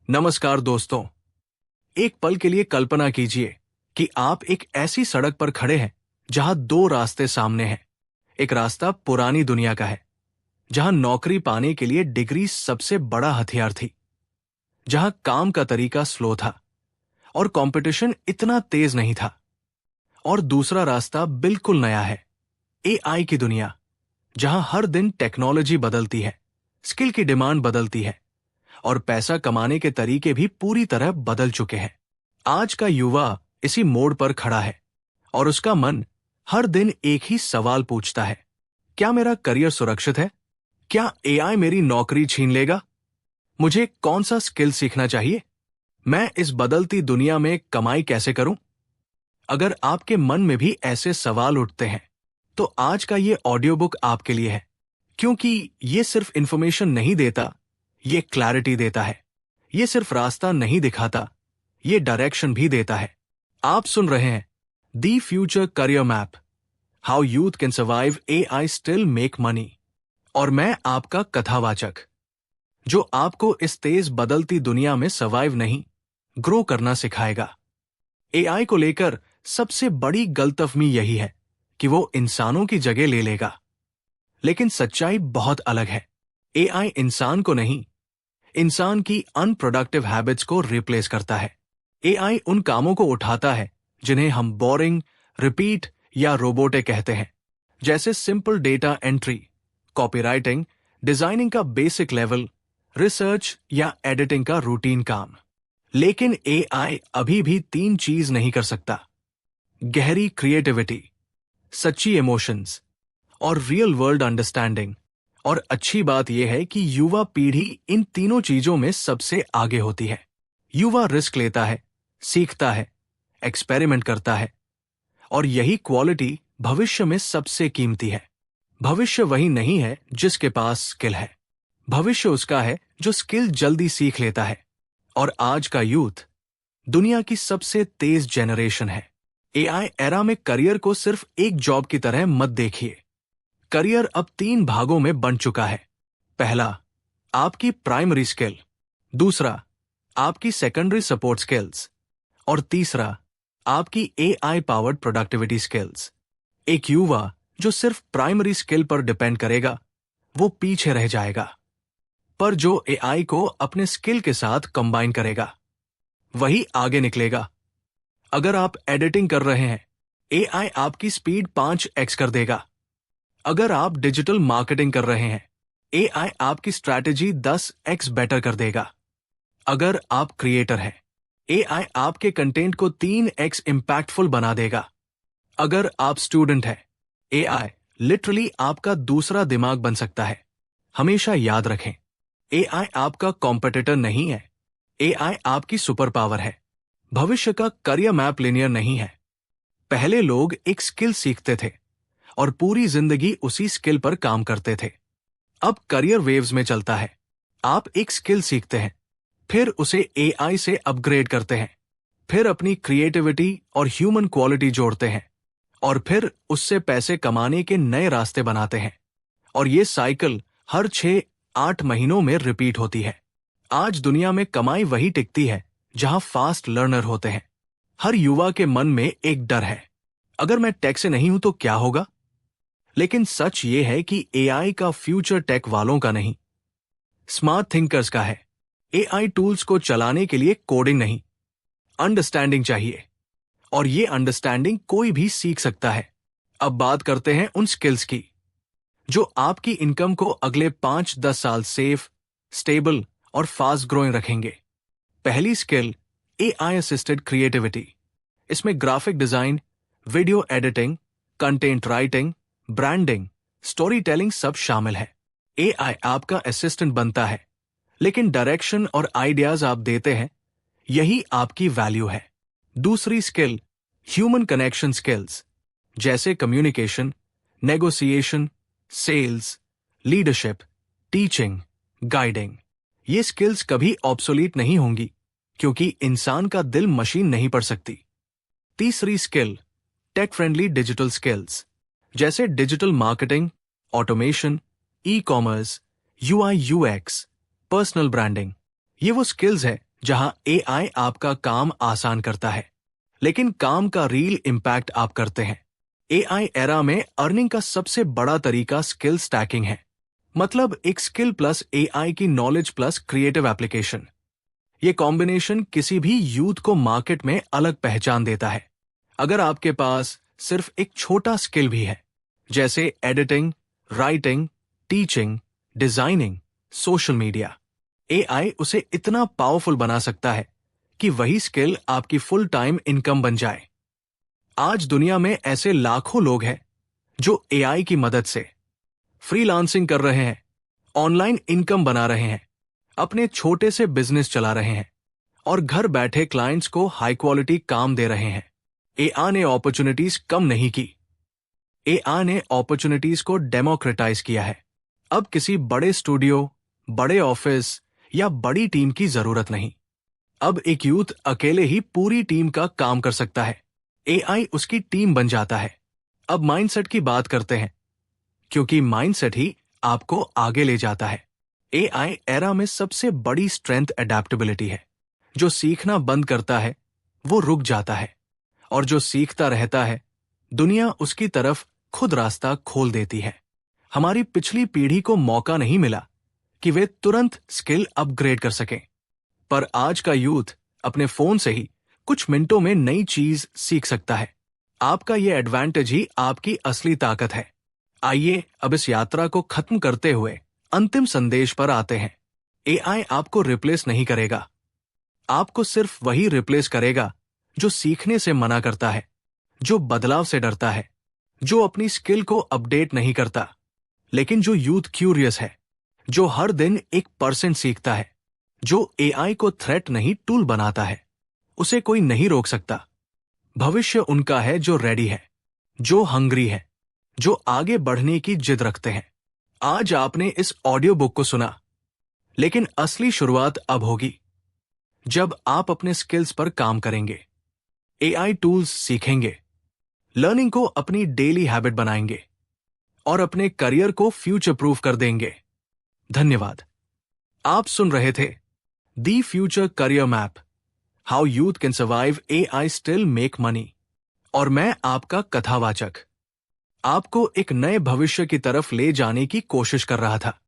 नमस्कार दोस्तों। एक पल के लिए कल्पना कीजिए कि आप एक ऐसी सड़क पर खड़े हैं जहां दो रास्ते सामने हैं। एक रास्ता पुरानी दुनिया का है, जहां नौकरी पाने के लिए डिग्री सबसे बड़ा हथियार थी, जहां काम का तरीका स्लो था और कंपटीशन इतना तेज नहीं था। और दूसरा रास्ता बिल्कुल नया है, एआई की दुनिया, जहां हर दिन टेक्नोलॉजी बदलती है, स्किल की डिमांड बदलती है और पैसा कमाने के तरीके भी पूरी तरह बदल चुके हैं। आज का युवा इसी मोड़ पर खड़ा है और उसका मन हर दिन एक ही सवाल पूछता है, क्या मेरा करियर सुरक्षित है? क्या एआई मेरी नौकरी छीन लेगा? मुझे कौन सा स्किल सीखना चाहिए? मैं इस बदलती दुनिया में कमाई कैसे करूं? अगर आपके मन में भी ऐसे सवाल उठते हैं, तो आज का ये ऑडियो बुक आपके लिए है, क्योंकि ये सिर्फ इंफॉर्मेशन नहीं देता, ये क्लैरिटी देता है। ये सिर्फ रास्ता नहीं दिखाता, ये डायरेक्शन भी देता है। आप सुन रहे हैं the future career map, how youth can survive AI still make money. और मैं आपका कथावाचक, जो आपको इस तेज बदलती दुनिया में सर्वाइव नहीं, ग्रो करना सिखाएगा। एआई को लेकर सबसे बड़ी गलतफहमी यही है कि वो इंसानों की जगह ले लेगा, लेकिन सच्चाई बहुत अलग है। एआई इंसान को नहीं, इंसान की अनप्रोडक्टिव हैबिट्स को रिप्लेस करता है। एआई उन कामों को उठाता है जिन्हें हम बोरिंग, रिपीट या रोबोटिक कहते हैं, जैसे simple data entry, copywriting, designing का बेसिक लेवल, रिसर्च या एडिटिंग का रूटीन काम। लेकिन एआई अभी भी तीन चीज नहीं कर सकता: गहरी क्रिएटिविटी, सच्ची इमोशंस और रियल वर्ल्ड अंडरस्टैंडिंग। और अच्छी बात यह है कि युवा पीढ़ी इन तीनों चीजों में सबसे आगे होती है। युवा रिस्क लेता है, सीखता है, एक्सपेरिमेंट करता है, और यही क्वालिटी भविष्य में सबसे कीमती है। भविष्य वही नहीं है जिसके पास स्किल है, भविष्य उसका है जो स्किल जल्दी सीख लेता है। और आज का यूथ दुनिया की सबसे तेज जनरेशन है। एआई एरा में करियर को सिर्फ एक जॉब की तरह मत देखिए। करियर अब तीन भागों में बंट चुका है। पहला, आपकी प्राइमरी स्किल। दूसरा, आपकी सेकेंडरी सपोर्ट स्किल्स। और तीसरा, आपकी एआई पावर्ड प्रोडक्टिविटी स्किल्स। एक युवा जो सिर्फ प्राइमरी स्किल पर डिपेंड करेगा, वो पीछे रह जाएगा। पर जो एआई को अपने स्किल के साथ कंबाइन करेगा, वही आगे निकलेगा। अगर आप एडिटिंग कर रहे हैं, एआई आपकी स्पीड 5x कर देगा। अगर आप डिजिटल मार्केटिंग कर रहे हैं, एआई आपकी स्ट्रैटेजी 10x बेटर कर देगा। अगर आप क्रिएटर हैं, एआई आपके कंटेंट को 3x इंपैक्टफुल बना देगा। अगर आप स्टूडेंट हैं, एआई लिटरली आपका दूसरा दिमाग बन सकता है। हमेशा याद रखें, एआई आपका कॉम्पिटिटर नहीं है, एआई आपकी सुपर पावर है। भविष्य का करियर मैप लिनियर नहीं है। पहले लोग एक स्किल सीखते थे और पूरी जिंदगी उसी स्किल पर काम करते थे। अब करियर वेव्स में चलता है। आप एक स्किल सीखते हैं, फिर उसे एआई से अपग्रेड करते हैं, फिर अपनी क्रिएटिविटी और ह्यूमन क्वालिटी जोड़ते हैं, और फिर उससे पैसे कमाने के नए रास्ते बनाते हैं। और ये साइकिल हर 6-8 महीनों में रिपीट होती है। आज दुनिया में कमाई वही टिकती है जहां फास्ट लर्नर होते हैं। हर युवा के मन में एक डर है, अगर मैं टेक से नहीं हूं तो क्या होगा? लेकिन सच ये है कि एआई का फ्यूचर टेक वालों का नहीं, स्मार्ट थिंकर्स का है। एआई टूल्स को चलाने के लिए कोडिंग नहीं, अंडरस्टैंडिंग चाहिए, और ये अंडरस्टैंडिंग कोई भी सीख सकता है। अब बात करते हैं उन स्किल्स की जो आपकी इनकम को अगले 5-10 साल सेफ, स्टेबल और फास्ट ग्रोइंग रखेंगे। पहली स्किल, एआई असिस्टेड क्रिएटिविटी। इसमें graphic design, video editing, content writing, branding, story telling सब शामिल है। एआई आपका असिस्टेंट बनता है, लेकिन डायरेक्शन और आइडियाज आप देते हैं, यही आपकी वैल्यू है। दूसरी स्किल, ह्यूमन कनेक्शन स्किल्स, जैसे communication, negotiation, sales, leadership, teaching, guiding. ये स्किल्स कभी ऑब्सोलीट नहीं होंगी, क्योंकि इंसान का दिल मशीन नहीं पढ़ सकती। तीसरी skill, tech friendly digital skills, जैसे digital marketing, automation, e commerce, UI UX, personal branding. ये वो स्किल्स हैं जहां एआई आपका काम आसान करता है, लेकिन काम का रियल इम्पैक्ट आप करते हैं। एआई एरा में अर्निंग का सबसे बड़ा तरीका स्किल स्टैकिंग है। मतलब एक स्किल प्लस एआई की नॉलेज प्लस क्रिएटिव एप्लीकेशन। ये कॉम्बिनेशन किसी भी यूथ को मार्केट में अलग पहचान देता है। अगर आपके पास सिर्फ एक छोटा स्किल भी है, जैसे editing, writing, teaching, designing, social media, AI उसे इतना पावरफुल बना सकता है कि वही स्किल आपकी फुल टाइम इनकम बन जाए। आज दुनिया में ऐसे लाखों लोग हैं जो एआई की मदद से फ्रीलांसिंग कर रहे हैं, ऑनलाइन इनकम बना रहे हैं, अपने छोटे से बिजनेस चला रहे हैं और घर बैठे क्लाइंट्स को हाई क्वालिटी काम दे रहे हैं। एआई ने अपॉर्चुनिटीज कम नहीं की, एआई ने अपॉर्चुनिटीज को डेमोक्रेटाइज किया है। अब किसी बड़े स्टूडियो, बड़े ऑफिस या बड़ी टीम की जरूरत नहीं। अब एक यूथ अकेले ही पूरी टीम का काम कर सकता है। एआई उसकी टीम बन जाता है। अब माइंडसेट की बात करते हैं, क्योंकि माइंडसेट ही आपको आगे ले जाता है। एआई एरा में सबसे बड़ी स्ट्रेंथ एडेप्टेबिलिटी है। जो सीखना बंद करता है वो रुक जाता है, और जो सीखता रहता है दुनिया उसकी तरफ खुद रास्ता खोल देती है। हमारी पिछली पीढ़ी को मौका नहीं मिला कि वे तुरंत स्किल अपग्रेड कर सकें, पर आज का यूथ अपने फोन से ही कुछ मिनटों में नई चीज सीख सकता है। आपका यह एडवांटेज ही आपकी असली ताकत है। आइए अब इस यात्रा को खत्म करते हुए अंतिम संदेश पर आते हैं। एआई आपको रिप्लेस नहीं करेगा। आपको सिर्फ वही रिप्लेस करेगा जो सीखने से मना करता है, जो बदलाव से डरता है, जो अपनी स्किल को अपडेट नहीं करता। लेकिन जो यूथ क्यूरियस है, जो हर दिन 1% सीखता है, जो एआई को थ्रेट नहीं टूल बनाता है, उसे कोई नहीं रोक सकता। भविष्य उनका है जो रेडी है, जो हंग्री है, जो आगे बढ़ने की जिद रखते हैं। आज आपने इस ऑडियो बुक को सुना, लेकिन असली शुरुआत अब होगी जब आप अपने स्किल्स पर काम करेंगे, एआई टूल्स सीखेंगे, लर्निंग को अपनी डेली हैबिट बनाएंगे और अपने करियर को फ्यूचर प्रूफ कर देंगे। धन्यवाद। आप सुन रहे थे the future career map, how youth can survive AI still make money, और मैं आपका कथावाचक आपको एक नए भविष्य की तरफ ले जाने की कोशिश कर रहा था।